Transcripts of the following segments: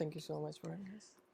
Thank you so much for having us.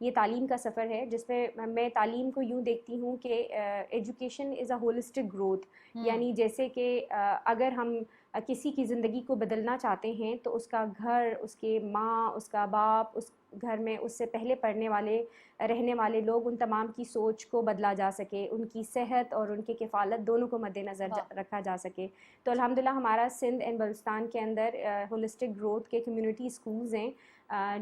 یہ تعلیم کا سفر ہے جس میں تعلیم کو یوں دیکھتی ہوں کہ education is a holistic growth. یعنی جیسے کہ اگر ہم کسی کی زندگی کو بدلنا چاہتے ہیں تو اس کا گھر، اس کے ماں، اس کا باپ، اس گھر میں اس سے پہلے پڑھنے والے رہنے والے لوگ، ان تمام کی سوچ کو بدلا جا سکے، ان کی صحت اور ان کی کفالت دونوں کو مد نظر رکھا جا سکے. تو الحمدللہ ہمارا سندھ اینڈ بلوچستان کے اندر ہولسٹک گروتھ کے کمیونٹی اسکولز ہیں،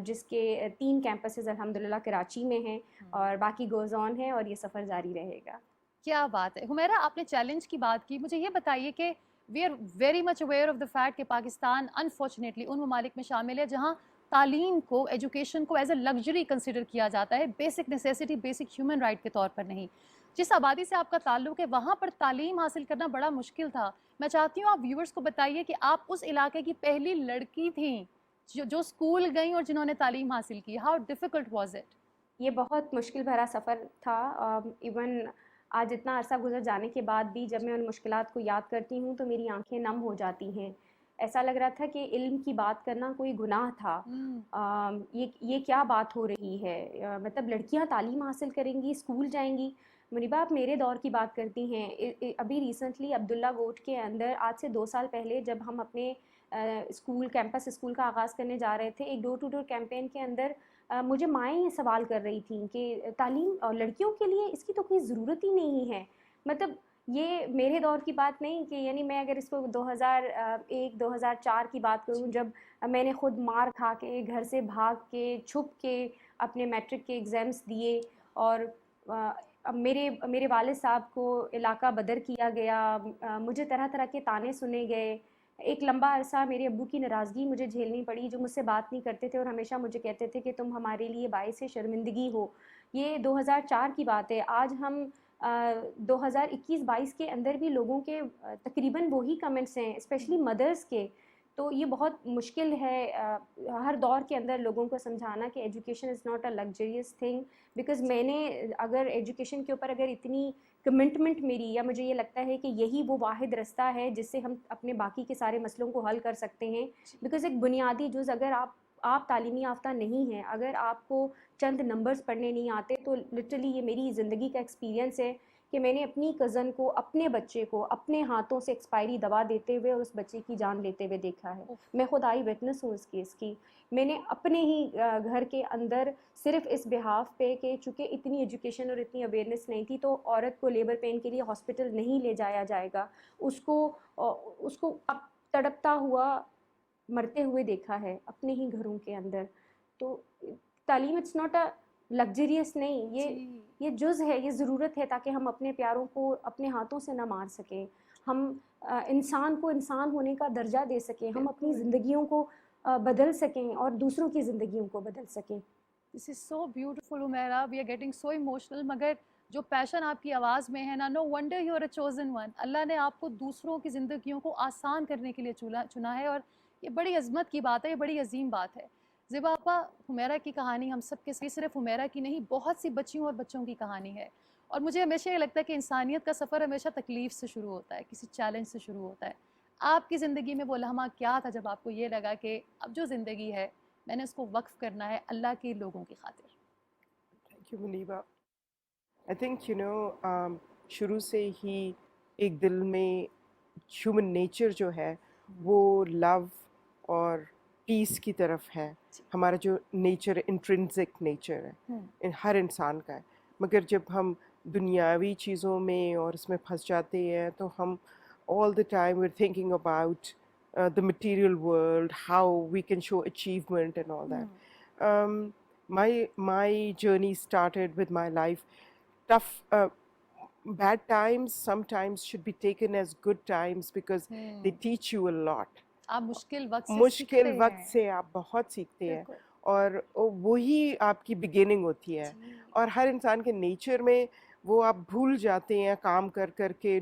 جس کے 3 کیمپسز الحمدللہ کراچی میں ہیں اور باقی گوز آن ہیں، اور یہ سفر جاری رہے گا. کیا بات ہے حمیرہ، آپ نے چیلنج کی بات کی. مجھے یہ بتائیے کہ we are very much aware of the fact کہ پاکستان انفارچونیٹلی ان ممالک میں شامل ہے جہاں تعلیم کو، ایجوکیشن کو ایز اے لگژری کنسیڈر کیا جاتا ہے، basic necessity, basic human right کے طور پر نہیں. جس آبادی سے آپ کا تعلق ہے وہاں پر تعلیم حاصل کرنا بڑا مشکل تھا. میں چاہتی ہوں آپ ویورز کو بتائیے کہ آپ اس علاقے کی پہلی لڑکی تھیں جو اسکول گئیں اور جنہوں نے تعلیم حاصل کی. How difficult was it? یہ بہت مشکل بھرا سفر تھا. ایون آج اتنا عرصہ گزر جانے کے بعد بھی جب میں ان مشکلات کو یاد کرتی ہوں تو میری آنکھیں نم ہو جاتی ہیں. ایسا لگ رہا تھا کہ علم کی بات کرنا کوئی گناہ تھا. یہ کیا بات ہو رہی ہے؟ مطلب لڑکیاں تعلیم حاصل کریں گی، اسکول جائیں گی. منیبا آپ میرے دور کی بات کرتی ہیں. ابھی ریسنٹلی عبداللہ گوٹ کے اندر آج سے 2 سال پہلے جب ہم اپنے کیمپس اسکول کا آغاز کرنے جا رہے تھے، ایک ڈور ٹو ڈور کیمپین کے اندر مجھے مائیں یہ سوال کر رہی تھیں کہ تعلیم اور لڑکیوں کے لیے اس کی تو کوئی ضرورت ہی نہیں ہے. مطلب یہ میرے دور کی بات نہیں کہ یعنی میں اگر اس کو 2001 2004 کی بات کروں، جب میں نے خود مار کھا کے گھر سے بھاگ کے چھپ کے اپنے میٹرک کے ایگزامس دیے، اور میرے والد صاحب کو علاقہ بدر کیا گیا، مجھے طرح طرح کے طعنے سنے گئے. ایک لمبا عرصہ میرے ابو کی ناراضگی مجھے جھیلنی پڑی، جو مجھ سے بات نہیں کرتے تھے اور ہمیشہ مجھے کہتے تھے کہ تم ہمارے لیے باعث شرمندگی ہو. یہ 2004 کی بات ہے. آج ہم 2021-22 کے اندر بھی لوگوں کے تقریباً وہی کمنٹس ہیں، اسپیشلی مدرس کے. تو یہ بہت مشکل ہے ہر دور کے اندر لوگوں کو سمجھانا کہ education is not a luxurious thing. Because میں نے اگر ایجوکیشن کے اوپر اگر اتنی کمٹمنٹ میری، یا مجھے یہ لگتا ہے کہ یہی وہ واحد رستہ ہے جس سے ہم اپنے باقی کے سارے مسئلوں کو حل کر سکتے ہیں. بیکاز ایک بنیادی جز، اگر آپ تعلیمی یافتہ نہیں ہیں، اگر آپ کو چند نمبرز پڑھنے نہیں آتے، تو لٹرلی یہ میری زندگی کا ایکسپیرینس ہے کہ میں نے اپنی کزن کو، اپنے بچے کو اپنے ہاتھوں سے ایکسپائری دوا دیتے ہوئے اور اس بچے کی جان لیتے ہوئے دیکھا ہے. میں خود آئی وٹنس ہوں اس کیس کی. میں نے اپنے ہی گھر کے اندر صرف اس بہاف پہ کہ چونکہ اتنی ایجوکیشن اور اتنی اویئرنیس نہیں تھی، تو عورت کو لیبر پین کے لیے ہاسپٹل نہیں لے جایا جائے گا، اس کو اب تڑپتا ہوا مرتے ہوئے دیکھا ہے اپنے ہی گھروں کے اندر. تو تعلیم اٹس ناٹ اے لگژریس نہیں، یہ جز ہے، یہ ضرورت ہے تاکہ ہم اپنے پیاروں کو اپنے ہاتھوں سے نہ مار سکیں، ہم انسان کو انسان ہونے کا درجہ دے سکیں، ہم اپنی زندگیوں کو بدل سکیں اور دوسروں کی زندگیوں کو بدل سکیں. This is so beautiful Humaira, we are getting so emotional. مگر جو پیشن آپ کی آواز میں ہے نا، no wonder you are a chosen one. Allah نے آپ کو دوسروں کی زندگیوں کو آسان کرنے کے لیے چنا ہے، اور یہ بڑی عظمت کی بات ہے، یہ بڑی عظیم بات ہے. زیبا آپا، حمیرہ کی کہانی ہم سب کے ساتھ صرف حمیرہ کی نہیں، بہت سی بچیوں اور بچوں کی کہانی ہے. اور مجھے ہمیشہ یہ لگتا ہے کہ انسانیت کا سفر ہمیشہ تکلیف سے شروع ہوتا ہے، کسی چیلنج سے شروع ہوتا ہے. آپ کی زندگی میں وہ لمحہ کیا تھا جب آپ کو یہ لگا کہ اب جو زندگی ہے میں نے اس کو وقف کرنا ہے اللہ کے لوگوں کی خاطر؟ Thank you Muniba. I think شروع سے ہی ایک دل میں ہیومن نیچر جو ہے وہ لو اور پیس کی طرف ہے. ہمارا جو نیچر انٹرنسک نیچر ہے ہر انسان کا ہے. مگر جب ہم دنیاوی چیزوں میں اور اس میں پھنس جاتے ہیں تو ہم all the time we are thinking about the material world, how we can show achievement and all that. My journey started with my life. Tough, bad times sometimes should be taken as good times because they teach you a lot. آپ مشکل وقت سے آپ بہت سیکھتے ہیں، اور وہی آپ کی بگننگ ہوتی ہے. اور ہر انسان کے نیچر میں وہ آپ بھول جاتے ہیں کام کر کر کے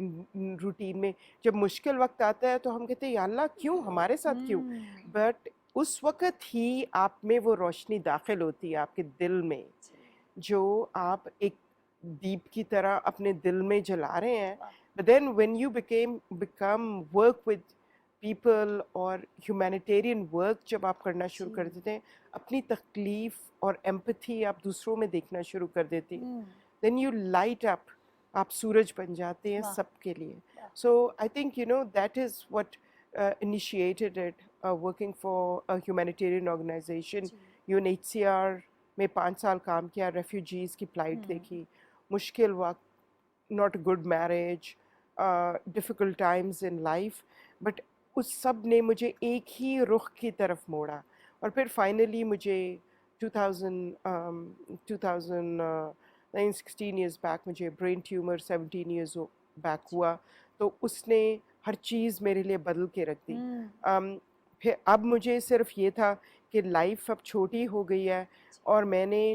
روٹین میں. جب مشکل وقت آتا ہے تو ہم کہتے ہیں یا اللہ کیوں، ہمارے ساتھ کیوں. بٹ اس وقت ہی آپ میں وہ روشنی داخل ہوتی ہے آپ کے دل میں، جو آپ ایک دیپ کی طرح اپنے دل میں جلا رہے ہیں. But then when you become work with people اور ہیومینیٹیرین ورک جب آپ کرنا شروع کر دیتے ہیں, اپنی تکلیف اور ایمپتھی آپ دوسروں میں دیکھنا شروع کر دیتی ہیں, دین یو لائٹ اپ, آپ سورج بن جاتے ہیں سب کے لیے. So I think that is what initiated it, working for a humanitarian organization. UNHCR میں 5 سال کام کیا, ریفیوجیز کی فلائٹ دیکھی, مشکل وقت, not a good marriage, difficult times in life, but اس سب نے مجھے ایک ہی رخ کی طرف موڑا. اور پھر فائنلی مجھے 16 years back مجھے برین ٹیومر 17 years back ہوا, تو اس نے ہر چیز میرے لیے بدل کے رکھ دی. پھر اب مجھے صرف یہ تھا کہ لائف اب چھوٹی ہو گئی ہے, اور میں نے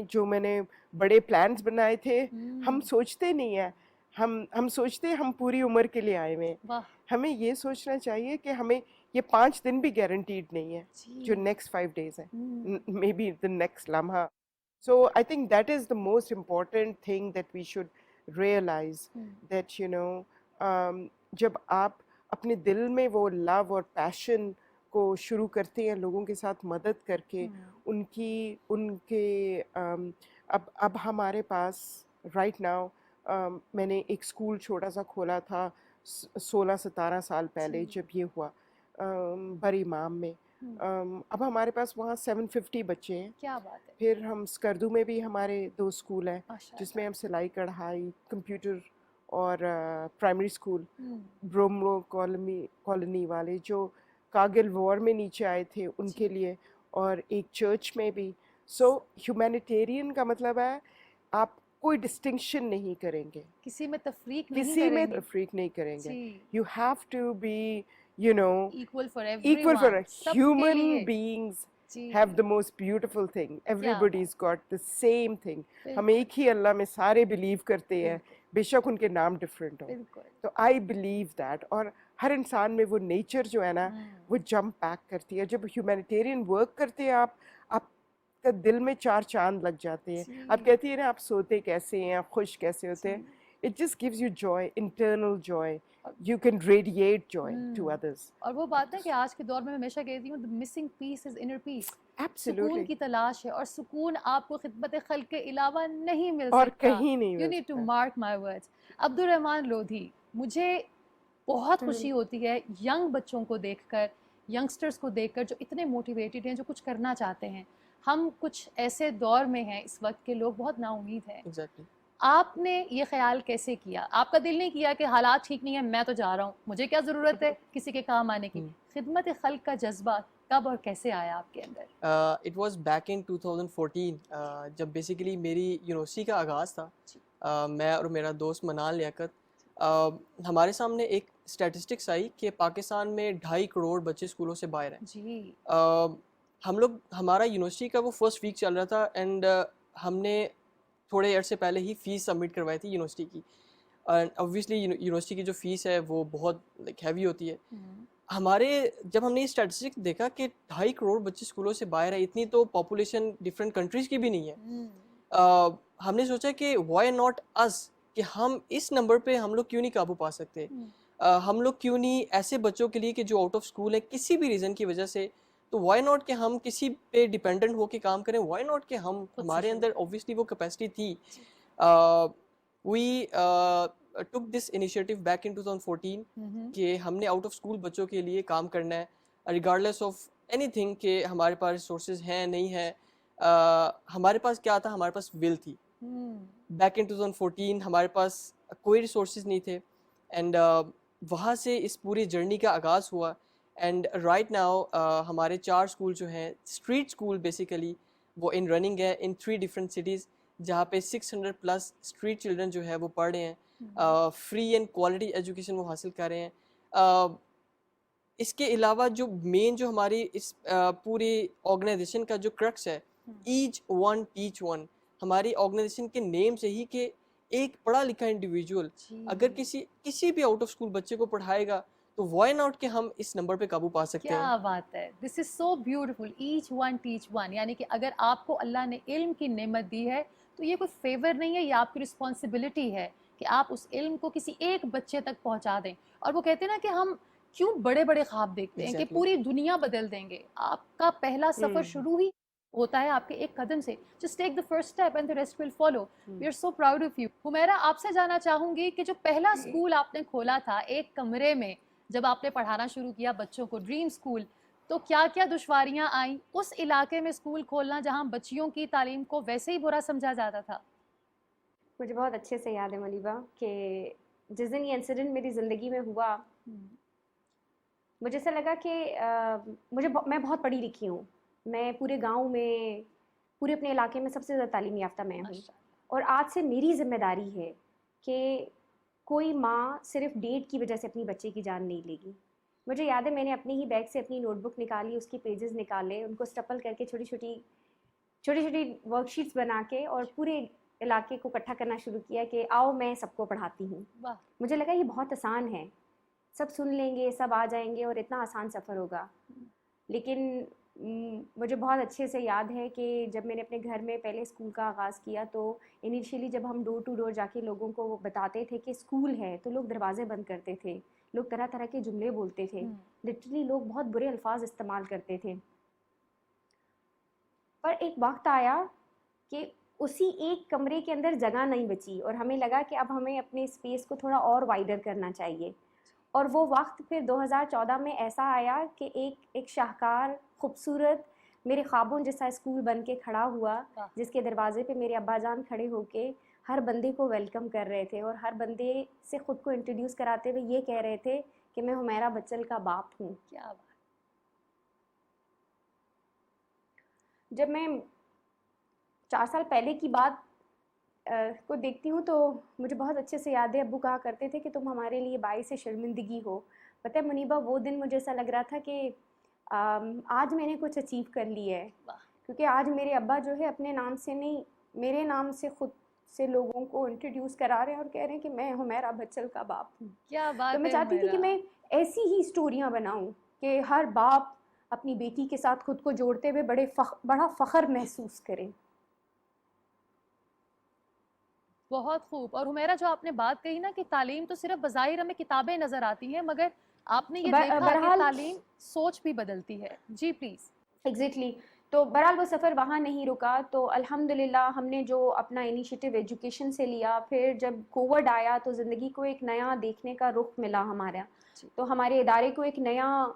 بڑے پلانز بنائے تھے, ہم سوچتے نہیں ہیں, ہم سوچتے ہیں ہم پوری عمر کے لیے آئے ہوئے ہیں. ہمیں یہ سوچنا چاہیے کہ ہمیں یہ 5 دن بھی گارنٹیڈ نہیں ہے جو نیکسٹ 5 days ہیں, مے بی دا نیکسٹ لمحہ. So I think that is the most important thing that we should realise, that جب آپ اپنے دل میں وہ لو اور پیشن کو شروع کرتے ہیں لوگوں کے ساتھ مدد کر کے, ان کے اب ہمارے پاس رائٹ ناؤ, میں نے ایک اسکول چھوٹا سا کھولا تھا 16-17 سال پہلے جب یہ ہوا, بر امام میں. اب ہمارے پاس وہاں 750 بچے ہیں. کیا بات ہے. پھر ہم اسکردو میں بھی ہمارے 2 اسکول ہیں جس میں ہم سلائی کڑھائی, کمپیوٹر اور پرائمری اسکول, برومو کالونی والے جو کارگل وار میں نیچے آئے تھے ان کے لیے, اور ایک چرچ میں بھی. سو ہیومینیٹیرین کا مطلب ہے آپ کوئی ڈسٹنکشن نہیں کریں گے, کسی میں تفریق نہیں کریں گے. You have to be equal for equal for everyone. human beings have the most beautiful thing. Everybody's got the same thing. ہم ایک ہی اللہ میں سارے بلیو کرتے ہیں, بے شک ان کے نام ڈفرینٹ ہوں. تو آئی بلیو دیٹ, اور ہر انسان میں وہ نیچر جو ہے نا وہ جمپ بیک کرتی ہے. جب ہیومینیٹیرین ورک کرتے ہیں آپ کا دل میں 4 چاند لگ جاتے ہیں. آپ کہتی ہیں نا آپ سوتے کیسے ہیں, آپ خوش کیسے ہوتے ہیں. It just gives you joy, internal joy. You can radiate joy to others. اور وہ بات ہے کہ آج کے دور میں ہمیشہ کہتی ہوں the missing piece is inner peace. Absolutely. سکون کی تلاش ہے, اور سکون آپ کو خدمت خلق کے علاوہ نہیں مل سکتا, اور کہیں نہیں مل سکتا. You need to mark my words. Abdul Rahman Lodhi, مجھے بہت خوشی ہوتی ہے ینگ بچوں کو دیکھ کر, ینگسٹرز کو دیکھ کر جو اتنے موٹیویٹڈ ہیں, جو کچھ کرنا چاہتے ہیں. ہم کچھ ایسے دور میں ہیں اس وقت کے لوگ بہت نا امید ہیں. Exactly. آپ نے یہ خیال کیسے کیا؟ آپ کا دل نہیں کیا کہ حالات ٹھیک نہیں ہیں, میں تو جا رہا ہوں, مجھے کیا ضرورت ہے کسی کے کام آنے کی؟ خدمت خلق کا جذبہ کب اور کیسے آیا آپ کے اندر؟ It was back in 2014 جب بیسیکلی میری یونیورسٹی کا آغاز تھا. میں اور میرا دوست منال لیاقت, ہمارے سامنے ایک اسٹیٹسٹکس آئی کہ پاکستان میں 2.5 کروڑ بچے اسکولوں سے باہر ہیں. جی. ہمارا یونیورسٹی کا وہ فرسٹ ویک چل رہا تھا, اینڈ ہم نے تھوڑے عرصے پہلے ہی فیس سبمٹ کروائی تھی یونیورسٹی کی. اوبویسلی یونیورسٹی کی جو فیس ہے وہ بہت ہیوی ہوتی ہے. جب ہم نے یہ اسٹیٹسٹک دیکھا کہ 2.5 کروڑ بچے اسکولوں سے باہر ہیں, اتنی تو پاپولیشن ڈفرینٹ کنٹریز کی بھی نہیں ہے. ہم نے سوچا کہ وائی ناٹ اس, کہ ہم اس نمبر پہ ہم لوگ کیوں نہیں قابو پا سکتے, ہم لوگ کیوں نہیں ایسے بچوں کے لیے کہ جو آؤٹ آف اسکول ہیں کسی بھی ریزن کی وجہ سے, تو وائی ناٹ کہ ہم کسی پہ ڈیپینڈنٹ ہو کے کام کریں, وائی ناٹ کہ ہمارے اندر اوبویسلی وہ کیپیسٹی تھی. وی took this initiative back in 2014 کہ ہم نے آؤٹ آف اسکول بچوں کے لیے کام کرنا ہے, ریگارڈلیس آف اینی تھنگ کہ ہمارے پاس ریسورسز ہیں نہیں ہیں. ہمارے پاس کیا تھا, ہمارے پاس ول تھی. بیک ان 2014 ہمارے پاس کوئی ریسورسز نہیں تھے, اینڈ وہاں سے اس پوری جرنی کا آغاز ہوا. اینڈ رائٹ ناؤ ہمارے 4 اسکول جو ہیں اسٹریٹ اسکول بیسیکلی وہ ان رننگ ہے ان 3 ڈفرینٹ سٹیز, جہاں پہ 600+ اسٹریٹ چلڈرن جو ہے وہ پڑھ رہے ہیں, فری اینڈ کوالٹی ایجوکیشن وہ حاصل کر رہے ہیں. اس کے علاوہ جو مین جو ہماری اس پوری آرگنائزیشن کا جو کرکس ہے, ایچ ون ٹیچ ون, ہماری آرگنائزیشن کے نیم سے ہی کہ ایک پڑھا لکھا انڈیویجول اگر کسی بھی آؤٹ آف اسکول بچے کو پڑھائے گا تو وائی ناٹ کہ ہم اس نمبر پہ قابو پا سکتے ہیں. کیا بات ہے, this is so beautiful. Each one teach one, یعنی کہ اگر آپ کو اللہ نے علم کی نعمت دی ہے تو یہ کوئی فیور نہیں ہے, یہ آپ کی رسپانسبلٹی ہے کہ آپ اس علم کو کسی ایک بچے تک پہنچا دیں. اور وہ کہتے ہیں نا کہ ہم کیوں بڑے بڑے خواب دیکھتے ہیں کہ Exactly. پوری دنیا بدل دیں گے. آپ کا پہلا سفر Hmm. شروع ہی ہوتا ہے آپ کے ایک قدم سے. Just take the first step and the rest will follow. We are so proud of you. Humaira, آپ سے جاننا چاہوں گی کہ جو پہلا اسکول آپ نے کھولا تھا ایک کمرے میں, جب آپ نے پڑھانا شروع کیا بچوں کو, ڈریم اسکول, تو کیا کیا دشواریاں آئیں اس علاقے میں اسکول کھولنا جہاں بچیوں کی تعلیم کو ویسے ہی برا سمجھا جاتا تھا؟ مجھے بہت اچھے سے یاد ہے منیبہ کہ جس دن یہ انسیڈنٹ میری زندگی میں ہوا, مجھے ایسا لگا کہ میں بہت پڑھی لکھی ہوں, میں پورے گاؤں میں, پورے اپنے علاقے میں سب سے زیادہ تعلیم یافتہ میں ہوں, اور آج سے میری ذمہ داری ہے کہ کوئی ماں صرف ڈیٹ کی وجہ سے اپنی بچے کی جان نہیں لے گی. مجھے یاد ہے میں نے اپنے ہی بیگ سے اپنی نوٹ بک نکالی, اس کے پیجز نکالے, ان کو اسٹپل کر کے چھوٹی چھوٹی ورک شیٹس بنا کے اور پورے علاقے کو اکٹھا کرنا شروع کیا کہ آؤ میں سب کو پڑھاتی ہوں. مجھے لگا یہ بہت آسان ہے, سب سن لیں گے, سب آ جائیں گے اور اتنا آسان سفر ہوگا. لیکن مجھے بہت اچھے سے یاد ہے کہ جب میں نے اپنے گھر میں پہلے اسکول کا آغاز کیا تو انیشیلی جب ہم ڈور ٹو ڈور جا کے لوگوں کو بتاتے تھے کہ اسکول ہے تو لوگ دروازے بند کرتے تھے, لوگ طرح طرح کے جملے بولتے تھے, لٹرلی لوگ بہت برے الفاظ استعمال کرتے تھے. پر ایک وقت آیا کہ اسی ایک کمرے کے اندر جگہ نہیں بچی اور ہمیں لگا کہ اب ہمیں اپنے اسپیس کو تھوڑا اور وائڈر کرنا چاہیے. اور وہ وقت پھر 2014 میں ایسا آیا کہ ایک شاہکار خوبصورت میرے خوابوں جیسا اسکول بن کے کھڑا ہوا, جس کے دروازے پہ میرے ابا جان کھڑے ہو کے ہر بندے کو ویلکم کر رہے تھے اور ہر بندے سے خود کو انٹروڈیوس کراتے ہوئے یہ کہہ رہے تھے کہ میں حمیرہ بچل کا باپ ہوں. کیا بات. جب میں 4 سال پہلے کی بات کو دیکھتی ہوں تو مجھے بہت اچھے سے یاد ہے ابو کہا کرتے تھے کہ تم ہمارے لیے باعث شرمندگی ہو. پتہ ہے منیبہ, وہ دن مجھے ایسا لگ رہا تھا کہ آج میں نے کچھ اچیو کر لی ہے, کیونکہ آج میرے ابا جو ہے اپنے نام سے نہیں میرے نام سے خود سے لوگوں کو انٹروڈیوس کرا رہے ہیں اور کہہ رہے ہیں کہ میں حمیرہ بچل کا باپ ہوں. کیا بات تو میں ہے چاہتی تھی کہ حمیرہ. میں ایسی ہی اسٹوریاں بناؤں کہ ہر باپ اپنی بیٹی کے ساتھ خود کو جوڑتے ہوئے بڑا فخر محسوس کریں. بہت خوب. اور حمیرہ, جو آپ نے بات کہی نا کہ تعلیم تو صرف بظاہر ہمیں کتابیں نظر آتی ہیں, مگر آپ نے یہ دیکھا کہ بہرحال تعلیم سوچ بھی بدلتی ہے. جی پلیز. ایگزیکٹلی. تو بہرحال وہ سفر وہاں نہیں رکا, تو الحمدللہ ہم نے جو اپنا انیشیٹو ایجوکیشن سے لیا, پھر جب کووڈ آیا تو زندگی کو ایک نیا دیکھنے کا رخ ملا ہمارا. تو ہمارے ادارے کو ایک نیا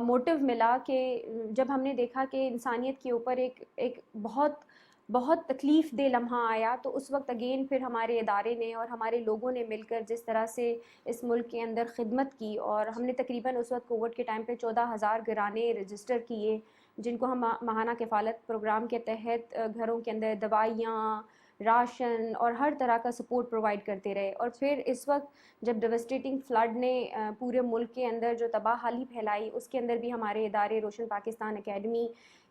موٹیو ملا کہ جب ہم نے دیکھا کہ انسانیت کے اوپر ایک بہت تکلیف دہ لمحہ آیا, تو اس وقت اگین پھر ہمارے ادارے نے اور ہمارے لوگوں نے مل کر جس طرح سے اس ملک کے اندر خدمت کی, اور ہم نے تقریباً اس وقت کووڈ کے ٹائم پہ 14,000 گھرانے رجسٹر کیے, جن کو ہم ماہانہ کفالت پروگرام کے تحت گھروں کے اندر دوائیاں, راشن اور ہر طرح کا سپورٹ پرووائڈ کرتے رہے. اور پھر اس وقت جب ڈیوسٹیٹنگ فلڈ نے پورے ملک کے اندر جو تباہ حالی پھیلائی, اس کے اندر بھی ہمارے ادارے روشن پاکستان اکیڈمی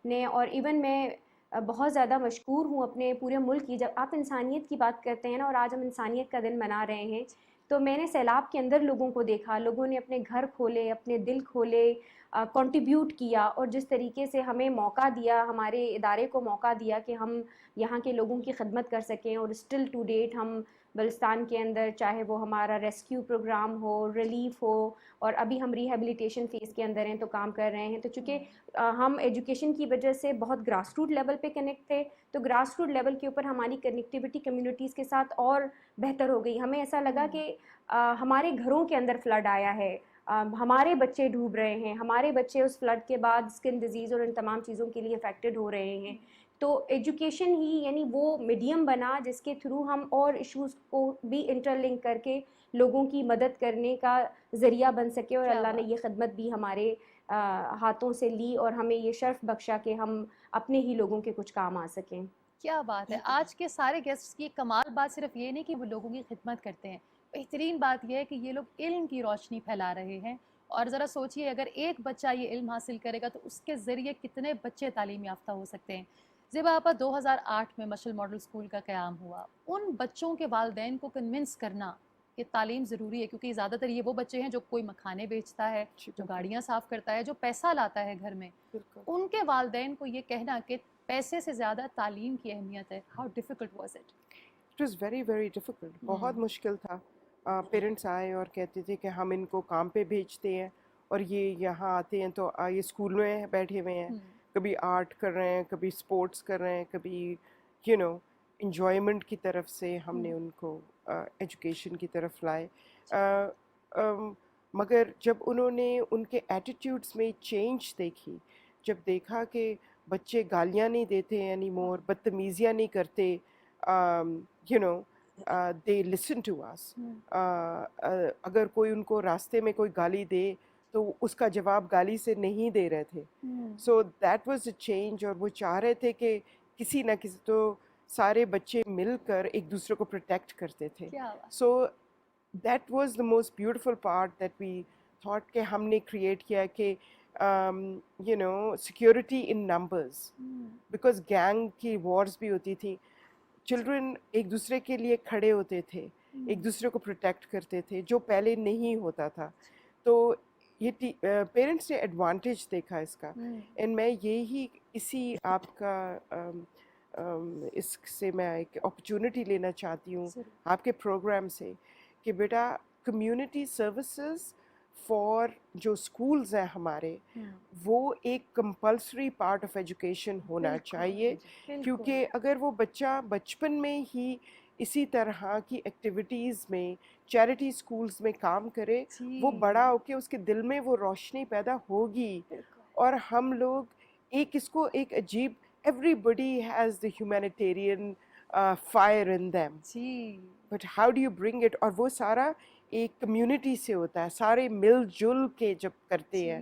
نے, اور ایون میں بہت زیادہ مشکور ہوں اپنے پورے ملک کی. جب آپ انسانیت کی بات کرتے ہیں نا, اور آج ہم انسانیت کا دن منا رہے ہیں, تو میں نے سیلاب کے اندر لوگوں کو دیکھا, لوگوں نے اپنے گھر کھولے, اپنے دل کھولے, کنٹریبیوٹ کیا, اور جس طریقے سے ہمیں موقع دیا, ہمارے ادارے کو موقع دیا کہ ہم یہاں کے لوگوں کی خدمت کر سکیں. اور اسٹل ٹو ڈیٹ ہم بلوچستان کے اندر, چاہے وہ ہمارا ریسکیو پروگرام ہو, ریلیف ہو, اور ابھی ہم ریہیبلیٹیشن فیز کے اندر ہیں تو کام کر رہے ہیں. تو چونکہ ہم ایجوکیشن کی وجہ سے بہت گراس روٹ لیول پہ کنیکٹ تھے, تو گراس روٹ لیول کے اوپر ہماری کنیکٹیوٹی کمیونٹیز کے ساتھ اور بہتر ہو گئی. ہمیں ایسا لگا کہ ہمارے گھروں کے اندر فلڈ آیا ہے, ہمارے بچے ڈوب رہے ہیں, ہمارے بچے اس فلڈ کے بعد اسکن ڈیزیز اور ان تمام چیزوں کے لیے افیکٹڈ ہو رہے ہیں. تو ایجوکیشن ہی یعنی وہ میڈیم بنا جس کے تھرو ہم اور ایشوز کو بھی انٹر لنک کر کے لوگوں کی مدد کرنے کا ذریعہ بن سکے. اور اللہ نے یہ خدمت بھی ہمارے ہاتھوں سے لی اور ہمیں یہ شرف بخشا کہ ہم اپنے ہی لوگوں کے کچھ کام آ سکیں. کیا بات ہے. آج کے سارے گیسٹس کی کمال بات صرف یہ نہیں کہ وہ لوگوں کی خدمت کرتے ہیں, بہترین بات یہ ہے کہ یہ لوگ علم کی روشنی پھیلا رہے ہیں. اور ذرا سوچئے, اگر ایک بچہ یہ علم حاصل کرے گا تو اس کے ذریعے کتنے بچے تعلیم یافتہ ہو سکتے ہیں. زیبا آپا, 2008 میں مشل ماڈل اسکول کا قیام ہوا. ان بچوں کے والدین کو کنونس کرنا کہ تعلیم ضروری ہے, کیونکہ زیادہ تر یہ وہ بچے ہیں جو کوئی مکھانے بیچتا ہے, جو گاڑیاں صاف کرتا ہے, جو پیسہ لاتا ہے گھر میں, ان کے والدین کو یہ کہنا کہ پیسے سے زیادہ تعلیم کی اہمیت ہے. How difficult was it? It was very very difficult. بہت مشکل تھا. پیرنٹس آئے اور کہتے تھے کہ ہم ان کو کام پہ بھیجتے ہیں اور یہ یہاں آتے ہیں تو یہ اسکول میں بیٹھے ہوئے ہیں, کبھی آرٹ کر رہے ہیں, کبھی اسپورٹس کر رہے ہیں, کبھی انجوائمنٹ کی طرف سے ہم نے ان کو ایجوکیشن کی طرف لائے. مگر جب انہوں نے ان کے ایٹیٹیوڈس میں چینج دیکھی, جب دیکھا کہ بچے گالیاں نہیں دیتے اینی مور, بدتمیزیاں نہیں کرتے, they listen to us. اگر کوئی ان کو راستے میں کوئی گالی دے تو اس کا جواب گالی سے نہیں دے رہے تھے. So that was a change, اور وہ چاہ رہے تھے کہ کسی نہ کسی, تو سارے بچے مل کر ایک دوسرے کو پروٹیکٹ کرتے تھے. So that was the most beautiful part that we thought کہ ہم نے کریٹ کیا کہ security in numbers, because gang کی وارز بھی ہوتی تھیں. چلڈرن ایک دوسرے کے لیے کھڑے ہوتے تھے, ایک دوسرے کو پروٹیکٹ کرتے تھے, جو پہلے نہیں ہوتا تھا. تو یہ پیرنٹس نے ایڈوانٹیج دیکھا اس کا. اینڈ میں یہی اسی آپ کا اس سے میں ایک اپرچونٹی لینا چاہتی ہوں آپ کے پروگرام سے کہ بیٹا کمیونٹی سروسز فار جو اسکولز ہیں ہمارے, وہ ایک کمپلسری پارٹ آف ایجوکیشن ہونا چاہیے. کیونکہ اگر وہ بچہ بچپن میں ہی اسی طرح کی ایکٹیویٹیز میں چیریٹی اسکولز میں کام کرے, وہ بڑا ہو کے اس کے دل میں وہ روشنی پیدا ہوگی. اور ہم لوگ اس کو ایک عجیب, everybody has the humanitarian fire in them, but how do you bring it. اور وہ سارا ایک کمیونٹی سے ہوتا ہے, سارے مل جل کے جب کرتے ہیں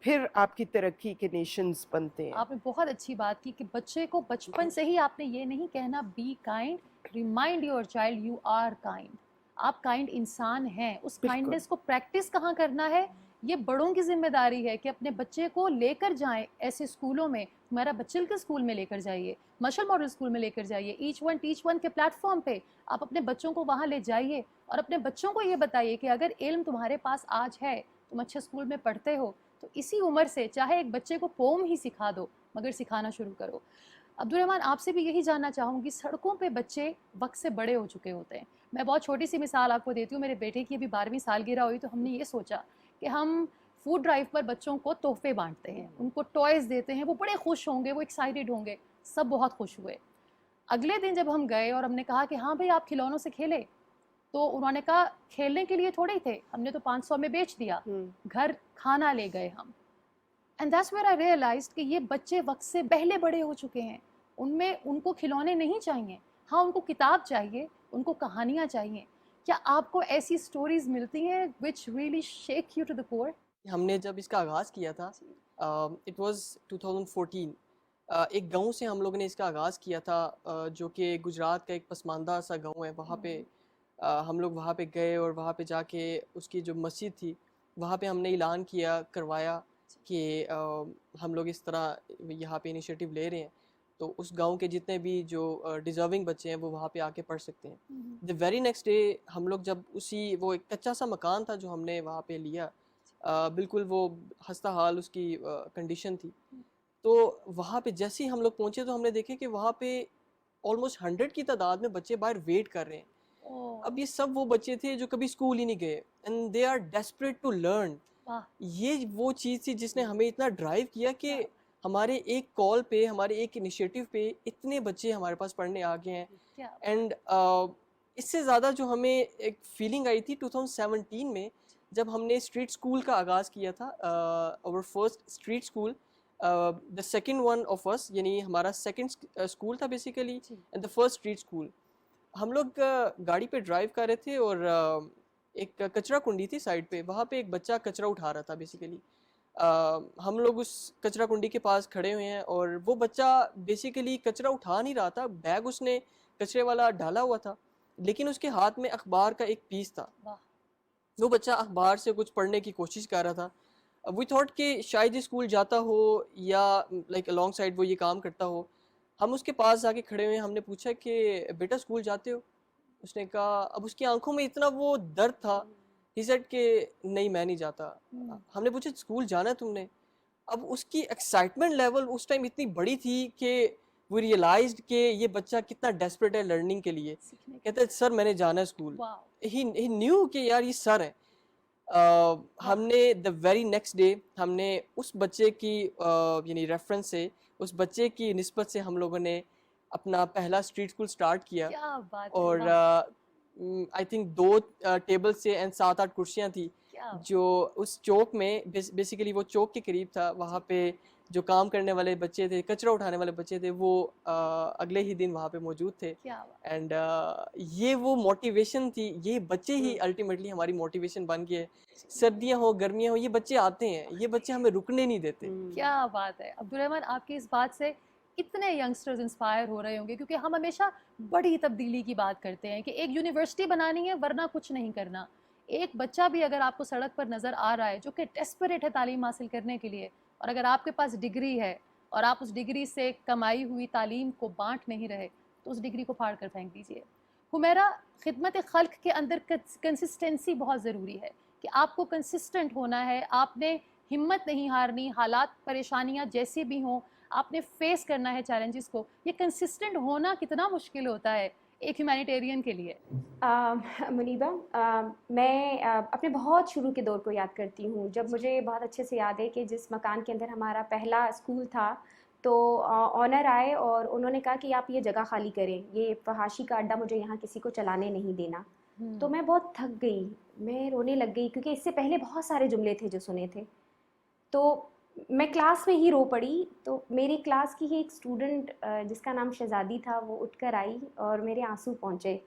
پھر آپ کی ترقی کے نیشنز بنتے ہیں. آپ نے بہت اچھی بات کی کہ بچے کو بچپن سے ہی آپ نے یہ نہیں کہنا be kind, remind your child you are kind, آپ کائنڈ انسان ہیں. اس کائنڈنس کو پریکٹس کہاں کرنا ہے, یہ بڑوں کی ذمہ داری ہے کہ اپنے بچے کو لے کر جائیں ایسے اسکولوں میں. میرا بچل کے اسکول میں لے کر جائیے, مشل ماڈل اسکول میں لے کر جائیے, ایچ ون ٹیچ ون کے پلیٹ فارم پہ آپ اپنے بچوں کو وہاں لے جائیے اور اپنے بچوں کو یہ بتائیے کہ اگر علم تمہارے پاس آج ہے, تم اچھے اسکول میں پڑھتے ہو, تو اسی عمر سے چاہے ایک بچے کو پوم ہی سکھا دو, مگر سکھانا شروع کرو. عبدالرحمن, آپ سے بھی یہی جاننا چاہوں گی, سڑکوں پہ بچے وقت سے بڑے ہو چکے ہوتے ہیں. میں بہت چھوٹی سی مثال آپ کو دیتی ہوں. میرے بیٹے کی ابھی 12ویں سالگرہ ہوئی تو ہم نے یہ سوچا کہ ہم فوڈ ڈرائیو پر بچوں کو تحفے بانٹتے ہیں, ان کو ٹوائز دیتے ہیں, وہ بڑے خوش ہوں گے, وہ ایکسائٹیڈ ہوں گے. سب بہت خوش ہوئے. اگلے دن جب ہم گئے اور ہم نے کہا کہ ہاں بھائی آپ کھلونوں سے کھیلے, تو انہوں نے کہا کھیلنے کے لیے تھوڑے ہی تھے, ہم نے تو 500 میں بیچ دیا, گھر کھانا لے گئے ہم. And that's where I realized کہ یہ بچے وقت سے پہلے بڑے ہو چکے ہیں. ان کو کھلونے نہیں چاہیے, ہاں ان کو کتاب چاہیے, ان کو کہانیاں چاہیے. کیا آپ کو ایسی سٹوریز ملتی ہیں which really shake you to the core؟ ہم نے جب اس کا آغاز کیا تھا, اٹ واز 2014, ایک گاؤں سے ہم لوگوں نے اس کا آغاز کیا تھا, جو کہ گجرات کا ایک پسماندہ سا گاؤں ہے. وہاں پہ ہم لوگ وہاں پہ گئے اور وہاں پہ جا کے اس کی جو مسجد تھی وہاں پہ ہم نے اعلان کروایا کہ ہم لوگ اس طرح یہاں پہ انیشیٹو لے رہے ہیں, تو اس گاؤں کے جتنے بھی جو ڈیزرونگ بچے ہیں وہ وہاں پہ آ کے پڑھ سکتے ہیں. دی ویری نیکسٹ ڈے ہم لوگ جب وہ ایک کچا سا مکان تھا جو ہم نے وہاں پہ لیا, بالکل وہ خستہ حال اس کی کنڈیشن تھی. تو وہاں پہ جیسے ہی ہم لوگ پہنچے تو ہم نے دیکھے کہ وہاں پہ آلموسٹ 100 کی تعداد میں بچے باہر ویٹ کر رہے ہیں. اب یہ سب وہ بچے تھے جو کبھی اسکول ہی نہیں گئے, and they are desperate to learn. یہ وہ چیز تھی جس نے ہمیں اتنا ڈرائیو کیا کہ ہمارے ایک کال پہ, ہمارے ایک انیشیٹو پہ اتنے بچے ہمارے پاس پڑھنے آ گئے ہیں. اینڈ اس سے زیادہ جو ہمیں ایک فیلنگ آئی تھی 2017 میں جب ہم نے اسٹریٹ اسکول کا آغاز کیا تھا. اور first street school, the second one of us, یعنی ہمارا سیکنڈ اسکول تھا basically, and the first street school. ہم لوگ گاڑی پہ ڈرائیو کر رہے تھے اور ایک کچرا کنڈی تھی سائڈ پہ, وہاں پہ ایک بچہ کچرا اٹھا رہا تھا بیسیکلی. ہم لوگ اس کچرا کنڈی کے پاس کھڑے ہوئے ہیں اور وہ بچہ بیسیکلی کچرا اٹھا نہیں رہا تھا, بیگ اس نے کچرے والا ڈالا ہوا تھا, لیکن اس کے ہاتھ میں اخبار کا ایک پیس تھا. وہ بچہ اخبار سے کچھ پڑھنے کی کوشش کر رہا تھا. وی تھاٹ کہ شاید یہ اسکول جاتا ہو یا لائک الانگ سائڈ وہ یہ کام کرتا ہو. ہم اس کے پاس جا کے کھڑے ہوئے, ہم نے پوچھا کہ بیٹا اسکول جاتے ہو؟ اس نے کہا, اب اس کی آنکھوں میں اتنا وہ درد تھا, ہی سیڈ کہ نہیں میں نہیں جاتا. ہم نے پوچھا اسکول جانا ہے تم نے؟ اب اس کی ایکسائٹمنٹ لیول اس ٹائم اتنی بڑی تھی کہ وہ ریئلائزڈ کہ یہ بچہ کتنا ڈیسپریٹ ہے لرننگ کے لیے. کہتا ہے سر میں نے جانا ہے اسکول. ہی نیو کہ یار یہ سر ہے. ہم نے دا ویری نیکسٹ ڈے ہم نے اس بچے کی یعنی ریفرنس سے اس بچے کی نسبت سے ہم لوگوں نے اپنا پہلا اسٹریٹ اسکول اسٹارٹ کیا. کیا بات ہے، اور واہ، آئی تھنک 2 ٹیبل سے اینڈ 7-8 کرسیاں تھیں کیا جو اس چوک میں بیسیکلی وہ چوک کے قریب تھا. وہاں پہ جو کام کرنے والے بچے تھے, کچرا اٹھانے والے بچے تھے, وہ اگلے ہی دن وہاں پہ موجود تھے. کیا بات، اینڈ یہ وہ موٹیویشن تھی, یہ بچے ہی الٹیمیٹلی ہماری موٹیویشن بن گئے. سردیاں ہو گرمیاں ہو, یہ بچے آتے ہیں, یہ بچے ہمیں رکنے نہیں دیتے. کیا بات ہے عبدالرحمن. آپ کی اس بات سے کتنے ینگسٹرز انسپائر ہو رہے ہوں گے, کیونکہ ہم ہمیشہ بڑی تبدیلی کی بات کرتے ہیں کہ ایک یونیورسٹی بنانی ہے ورنہ کچھ نہیں کرنا. ایک بچہ بھی اگر آپ کو سڑک پر نظر آ رہا ہے جو کہ ڈیسپریٹ ہے تعلیم حاصل کرنے کے لیے, اور اگر آپ کے پاس ڈگری ہے اور آپ اس ڈگری سے کمائی ہوئی تعلیم کو بانٹ نہیں رہے, تو اس ڈگری کو پھاڑ کر پھینک دیجیے. حمیرہ, خدمت خلق کے اندر کنسسٹنسی بہت ضروری ہے کہ آپ کو کنسسٹنٹ ہونا ہے. آپ نے ہمت نہیں ہارنی, حالات پریشانیاں جیسی بھی ہوں آپ نے فیس کرنا ہے چیلنجز کو. یہ کنسسٹنٹ ہونا کتنا مشکل ہوتا ہے ایک ہیومینیٹیرین کے لیے؟ منیبہ, میں اپنے بہت شروع کے دور کو یاد کرتی ہوں, جب مجھے بہت اچھے سے یاد ہے کہ جس مکان کے اندر ہمارا پہلا اسکول تھا تو آنر آئے اور انہوں نے کہا کہ آپ یہ جگہ خالی کریں, یہ فحاشی کا اڈہ مجھے یہاں کسی کو چلانے نہیں دینا. تو میں بہت تھک گئی, میں رونے لگ گئی, کیونکہ اس سے پہلے بہت سارے جملے تھے جو سنے تھے. تو میں کلاس میں ہی رو پڑی. تو میری کلاس کی ہی ایک اسٹوڈنٹ جس کا نام شہزادی تھا, وہ اٹھ کر آئی اور میرے آنسو پہنچے,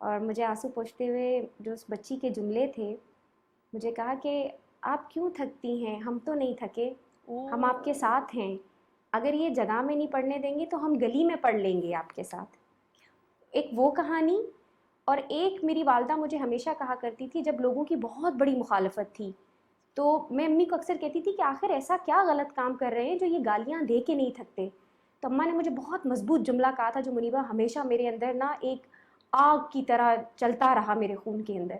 اور مجھے آنسو پہنچتے ہوئے جو اس بچی کے جملے تھے, مجھے کہا کہ آپ کیوں تھکتی ہیں, ہم تو نہیں تھکے, ہم آپ کے ساتھ ہیں, اگر یہ جگہ میں نہیں پڑھنے دیں گے تو ہم گلی میں پڑھ لیں گے آپ کے ساتھ. ایک وہ کہانی. اور ایک میری والدہ مجھے ہمیشہ کہا کرتی تھی, جب لوگوں کی بہت بڑی مخالفت تھی تو میں امی کو اکثر کہتی تھی کہ آخر ایسا کیا غلط کام کر رہے ہیں جو یہ گالیاں دے کے نہیں تھکتے. تو اماں نے مجھے بہت مضبوط جملہ کہا تھا جو منیبہ ہمیشہ میرے اندر نا ایک آگ کی طرح چلتا رہا میرے خون کے اندر.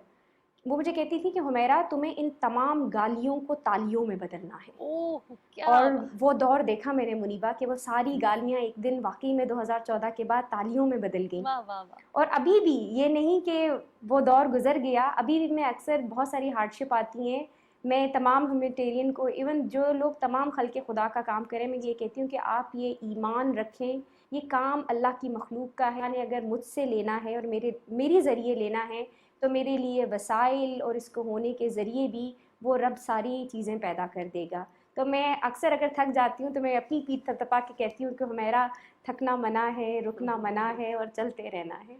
وہ مجھے کہتی تھی کہ حمیرہ, تمہیں ان تمام گالیوں کو تالیوں میں بدلنا ہے. اوہ کیا اور وہ دور دیکھا میں نے منیبہ کہ وہ ساری گالیاں ایک دن واقعی میں 2014 کے بعد تالیوں میں بدل گئیں. واہ واہ واہ. اور ابھی بھی یہ نہیں کہ وہ دور گزر گیا, ابھی بھی میں اکثر بہت ساری ہارڈشپ آتی ہیں, میں تمام ہیومینیٹیرین کو, ایون جو لوگ تمام خلق خدا کا کام کریں, میں یہ کہتی ہوں کہ آپ یہ ایمان رکھیں, یہ کام اللہ کی مخلوق کا ہے. یعنی اگر مجھ سے لینا ہے اور میری ذریعے لینا ہے تو میرے لیے وسائل اور اس کو ہونے کے ذریعے بھی وہ رب ساری چیزیں پیدا کر دے گا. تو میں اکثر اگر تھک جاتی ہوں تو میں اپنی پیٹھ تھپتھپا کے کہتی ہوں کہ میرا تھکنا منع ہے, رکنا منع ہے, اور چلتے رہنا ہے.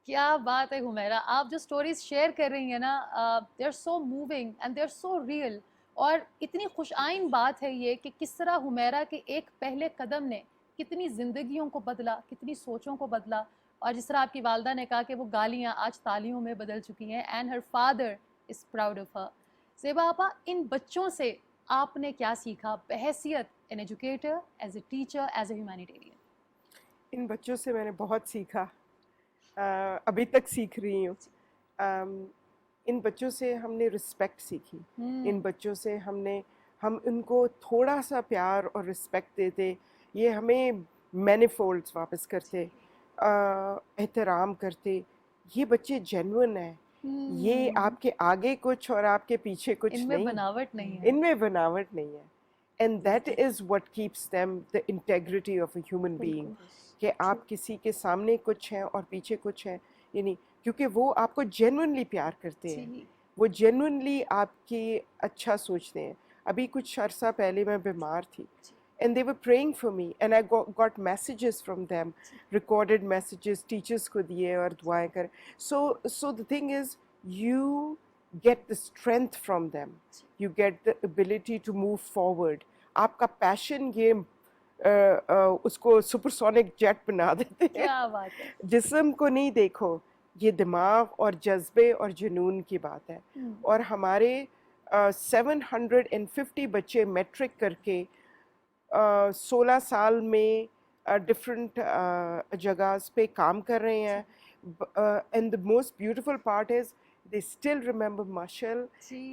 کیا بات ہے حمیرہ, آپ جو سٹوریز شیئر کر رہی ہیں نا, they are so moving and they are so real. اور اتنی خوش آئین بات ہے یہ کہ کس طرح حمیرہ کے ایک پہلے قدم نے کتنی زندگیوں کو بدلا, کتنی سوچوں کو بدلا. اور جس طرح آپ کی والدہ نے کہا کہ وہ گالیاں آج تالیوں میں بدل چکی ہیں, and her father is proud of her. Zeba آپا, ان بچوں سے آپ نے کیا سیکھا بحیثیت an educator, as a teacher, as a humanitarian? ان بچوں سے میں نے بہت سیکھا, ابھی تک سیکھ رہی ہوں. ان بچوں سے ہم نے رسپیکٹ سیکھی. ان بچوں سے ہم ان کو تھوڑا سا پیار اور رسپیکٹ دیتے, یہ ہمیں مینیفولڈز واپس کرتے, احترام کرتے. یہ بچے جینون ہیں, یہ آپ کے آگے کچھ اور آپ کے پیچھے کچھ ان میں نہیں, بناوٹ نہیں ہے. ان میں بناوٹ نہیں ہے. And that is what keeps them the integrity of a human being, کہ آپ کسی کے سامنے کچھ ہیں اور پیچھے کچھ ہیں. یعنی کیونکہ وہ آپ کو جینونلی پیار کرتے ہیں, وہ جینونلی آپ کی اچھا سوچتے ہیں. ابھی کچھ عرصہ پہلے میں بیمار تھی, and they were praying for me, and I got messages from them, recorded messages, teachers کو دیے اور دعائیں کر. So the thing is, you get the strength from them, you get the ability to move forward. آپ کا پیشن یہ اس کو supersonic jet بنا دیتے ہیں. کیا بات ہے. جسم کو نہیں دیکھو, یہ دماغ اور جذبے اور جنون کی بات ہے. اور ہمارے 750 بچے میٹرک کر کے 16 سال میں ڈفرینٹ جگہs پہ کام کر رہے ہیں. And the most beautiful part is they still remember Mashal,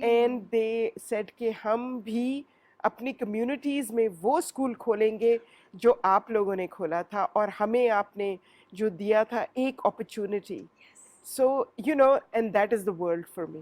and they said کہ ہم بھی اپنی کمیونٹیز میں وہ اسکول کھولیں گے جو آپ لوگوں نے کھولا تھا, اور ہمیں آپ نے جو دیا تھا ایک opportunity, So, you know, and that is the world for me.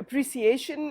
appreciation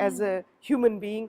as a human being,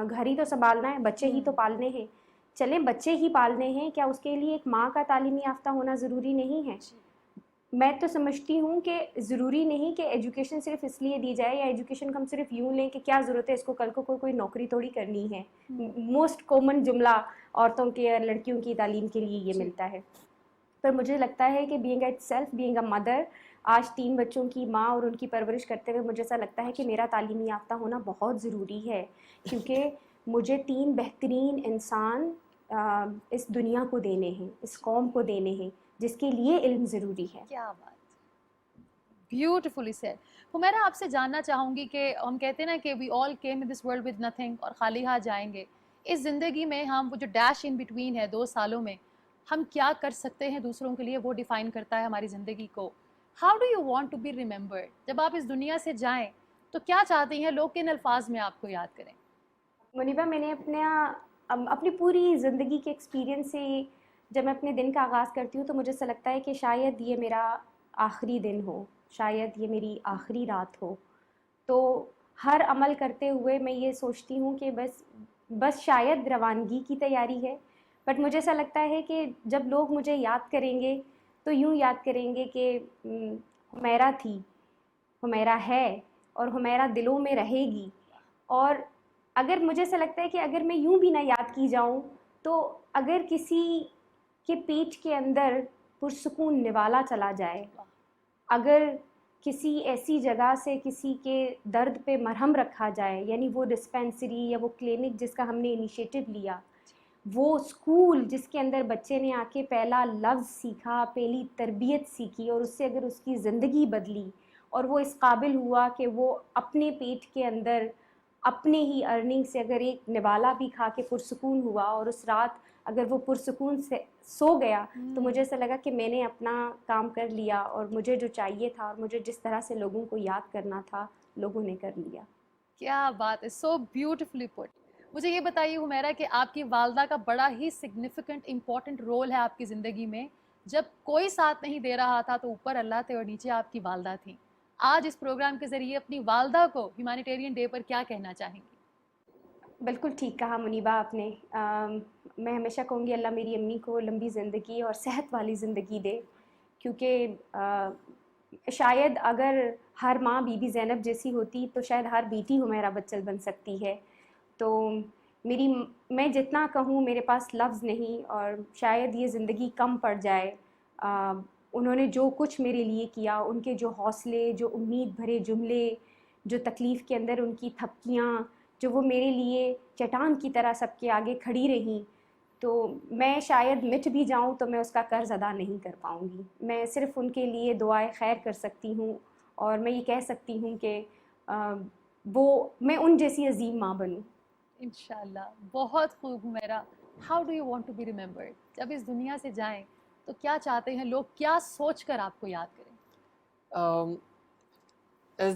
گھر ہی تو سنبھالنا ہے, بچے ہی تو پالنے ہیں. چلیں بچے ہی پالنے ہیں, کیا اس کے لیے ایک ماں کا تعلیمی یافتہ ہونا ضروری نہیں ہے؟ میں تو سمجھتی ہوں کہ ضروری نہیں کہ ایجوکیشن صرف اس لیے دی جائے, یا ایجوکیشن کو ہم صرف یوں لیں کہ کیا ضرورت ہے اس کو, کل کو کوئی نوکری تھوڑی کرنی ہے. موسٹ کامن جملہ عورتوں کے اور لڑکیوں کی تعلیم کے لیے یہ ملتا ہے. پر مجھے لگتا ہے کہ being itself, being a mother, آج 3 بچوں کی ماں اور ان کی پرورش کرتے ہوئے مجھے ایسا لگتا ہے کہ میرا تعلیمی یافتہ ہونا بہت ضروری ہے, کیونکہ مجھے 3 بہترین انسان اس دنیا کو دینے ہیں, اس قوم کو دینے ہیں, جس کے لیے علم ضروری ہے. کیا بات, بیوٹیفلی سیڈ. حمیرہ آپ سے جاننا چاہوں گی کہ ہم کہتے ہیں نا کہ we all came in this world with nothing, اور خالی ہاتھ جائیں گے. اس زندگی میں ہم وہ جو ڈیش ان بٹوین ہے 2 سالوں میں, ہم کیا کر سکتے ہیں دوسروں کے لیے, وہ ڈیفائن کرتا ہے ہماری زندگی کو. How do you want to be remembered? جب آپ اس دنیا سے جائیں تو کیا چاہتی ہیں لوگ کن الفاظ میں آپ کو یاد کریں؟ منیبہ, میں نے اپنی پوری زندگی کے ایکسپیرینس سے جب میں اپنے دن کا آغاز کرتی ہوں تو مجھے ایسا لگتا ہے کہ شاید یہ میرا آخری دن ہو, شاید یہ میری آخری رات ہو. تو ہر عمل کرتے ہوئے میں یہ سوچتی ہوں کہ بس شاید روانگی کی تیاری ہے. بٹ مجھے ایسا لگتا ہے کہ جب لوگ مجھے یاد کریں گے تو یوں یاد کریں گے کہ حمیرہ تھی, حمیرہ ہے, اور حمیرہ دلوں میں رہے گی. اور اگر مجھے ایسا لگتا ہے کہ اگر میں یوں بھی نہ یاد کی جاؤں, تو اگر کسی کے پیٹ کے اندر پرسکون نوالا چلا جائے, اگر کسی ایسی جگہ سے کسی کے درد پہ مرہم رکھا جائے, یعنی وہ ڈسپینسری یا وہ کلینک جس کا ہم نے انیشیٹو لیا, وہ اسکول جس کے اندر بچے نے آ کے پہلا لفظ سیکھا, پہلی تربیت سیکھی, اور اس سے اگر اس کی زندگی بدلی اور وہ اس قابل ہوا کہ وہ اپنے پیٹ کے اندر اپنے ہی ارننگ سے اگر ایک نوالا بھی کھا کے پرسکون ہوا, اور اس رات اگر وہ پرسکون سے سو گیا, تو مجھے ایسا لگا کہ میں نے اپنا کام کر لیا, اور مجھے جو چاہیے تھا اور مجھے جس طرح سے لوگوں کو یاد کرنا تھا لوگوں نے کر لیا. کیا بات ہے, سو بیوٹیفلی پٹ. مجھے یہ بتائیے حمیرہ کہ آپ کی والدہ کا بڑا ہی سگنیفیکنٹ امپورٹنٹ رول ہے آپ کی زندگی میں. جب کوئی ساتھ نہیں دے رہا تھا تو اوپر اللہ تھے اور نیچے آپ کی والدہ تھیں. آج اس پروگرام کے ذریعے اپنی والدہ کو ہیومینیٹیرین ڈے پر کیا کہنا چاہیں گی؟ بالکل ٹھیک کہا منیبہ آپ نے. میں ہمیشہ کہوں گی اللہ میری امی کو لمبی زندگی اور صحت والی زندگی دے, کیونکہ شاید اگر ہر ماں بی بی زینب جیسی ہوتی تو شاید ہر بیٹی حمیرہ بچل بن سکتی ہے. تو میں جتنا کہوں میرے پاس لفظ نہیں, اور شاید یہ زندگی کم پڑ جائے. انہوں نے جو کچھ میرے لیے کیا, ان کے جو حوصلے, جو امید بھرے جملے, جو تکلیف کے اندر ان کی تھپکیاں, جو وہ میرے لیے چٹان کی طرح سب کے آگے کھڑی رہیں, تو میں شاید مٹ بھی جاؤں تو میں اس کا قرض ادا نہیں کر پاؤں گی. میں صرف ان کے لیے دعائے خیر کر سکتی ہوں, اور میں یہ کہہ سکتی ہوں کہ میں ان جیسی عظیم ماں بنوں. انشاءاللہ. بہت خوب Humaira. How do you want to be remembered? جب اس دنیا سے جائیں تو کیا چاہتے ہیں لوگ کیا سوچ کر آپ کو یاد کریں؟ As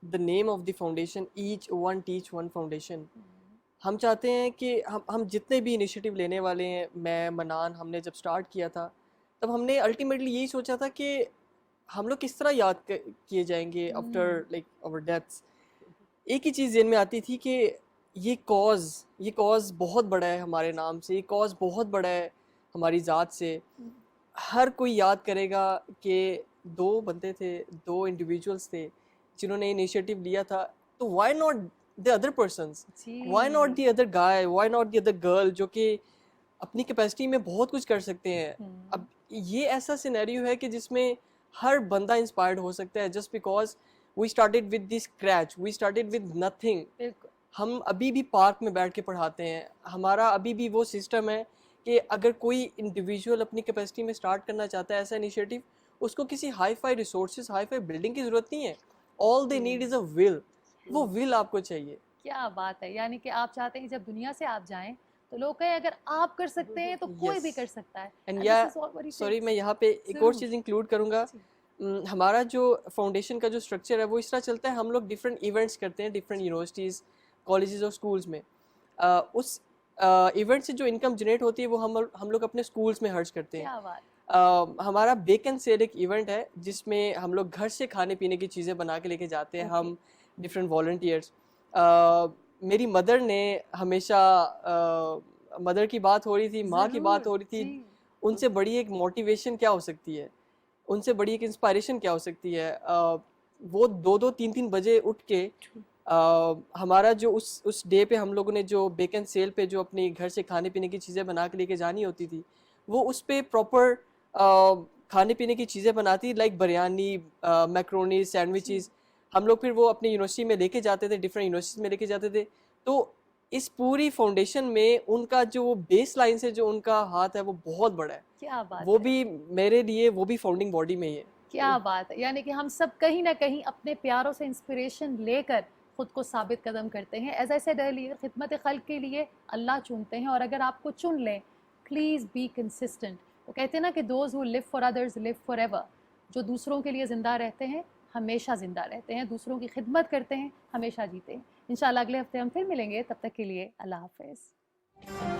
the name of the foundation, each one teach one foundation. ہم چاہتے ہیں کہ ہم جتنے بھی انیشیٹو لینے والے ہیں, میں منان, ہم نے جب سٹارٹ کیا تھا تب ہم نے الٹیمیٹلی یہی سوچا تھا کہ ہم لوگ کس طرح یاد کیے جائیں گے آفٹر لائک آور ڈیتھس. ایک ہی چیز ذہن میں آتی تھی کہ یہ کاز بہت بڑا ہے ہمارے نام سے, یہ کاز بہت بڑا ہے ہماری ذات سے. ہر کوئی یاد کرے گا کہ 2 بندے تھے, 2 انڈیویجولس تھے جنہوں نے انیشیٹو لیا تھا, تو why not the other persons, why not the other guy, why not the other girl جو کہ اپنی کیپیسٹی میں بہت کچھ کر سکتے ہیں. اب یہ ایسا سینیریو ہے کہ جس میں ہر بندہ انسپائرڈ ہو سکتا ہے, just because we started with this scratch, we started with nothing. ہم ابھی بھی پارک میں بیٹھ کے پڑھاتے ہیں. ہمارا ابھی بھی وہ سسٹم ہے کہ اگر کوئی انڈیویجول اپنی کیپیسٹی میں سٹارٹ کرنا چاہتا ہے ایسا انیشیٹو, اس کو کسی hi fi resources, hi fi building کی ضرورت نہیں ہے. all they need is a will. وہ ول آپ کو چاہیے. کیا بات ہے, یعنی کہ آپ چاہتے ہیں جب دنیا سے آپ جائیں تو لوگ کہیں اگر آپ کر سکتے ہیں تو کوئی بھی کر سکتا ہے. سوری, میں یہاں پہ ایک اور چیز انکلوڈ کروں گا. ہمارا جو فاؤنڈیشن کا جو اسٹرکچر ہے وہ اس طرح چلتا ہے, ہم لوگ ڈفرینٹ ایونٹس کرتے ہیں ڈفرینٹ یونیورسٹیز, کالجز اور اسکولز میں. اس ایونٹ سے جو انکم جنریٹ ہوتی ہے وہ ہم لوگ اپنے اسکولز میں خرچ کرتے ہیں. ہمارا بیک اینڈ سیل ایک ایونٹ ہے جس میں ہم لوگ گھر سے کھانے پینے کی چیزیں بنا کے لے کے جاتے ہیں, ہم ڈفرینٹ والنٹیئرس. میری مدر نے ہمیشہ مدر کی بات ہو رہی تھی, ماں کی بات ہو رہی تھی, ان سے بڑی ایک موٹیویشن کیا ہو سکتی ہے, ان سے بڑی ایک انسپائریشن کیا ہو سکتی ہے. وہ 2-3 بجے اٹھ کے ہمارا جو اس ڈے پہ ہم لوگوں نے جو بیکن سیل پہ جو اپنے گھر سے کھانے پینے کی چیزیں بنا کے لے کے جانی ہوتی تھی, وہ اس پہ پراپر کھانے پینے کی چیزیں بناتی, لائک بریانی, میکرونی, سینڈوچز. ہم لوگ پھر وہ اپنی یونیورسٹی میں لے کے جاتے تھے, ڈفرینٹ یونیورسٹیز میں لے کے جاتے تھے. تو اس پوری فاؤنڈیشن میں ان کا جو بیس لائن سے جو ان کا ہاتھ ہے وہ بہت بڑا ہے. کیا بات وہ ہے, بھی میرے لیے وہ بھی فاؤنڈنگ باڈی میں ہی ہے. کیا بات ہے. یعنی کہ ہم سب کہیں نہ کہیں اپنے پیاروں سے انسپریشن لے کر خود کو ثابت قدم کرتے ہیں. ایز آئی سیڈ ارلیئر, خدمت خلق کے لیے اللہ چنتے ہیں, اور اگر آپ کو چن لیں, پلیز بی کنسسٹنٹ. وہ کہتے ہیں نا کہ those who live for others live forever. جو دوسروں کے لیے زندہ رہتے ہیں ہمیشہ زندہ رہتے ہیں, دوسروں کی خدمت کرتے ہیں ہمیشہ جیتے ہیں. انشاءاللہ اگلے ہفتے ہم پھر ملیں گے, تب تک کے لیے اللہ حافظ.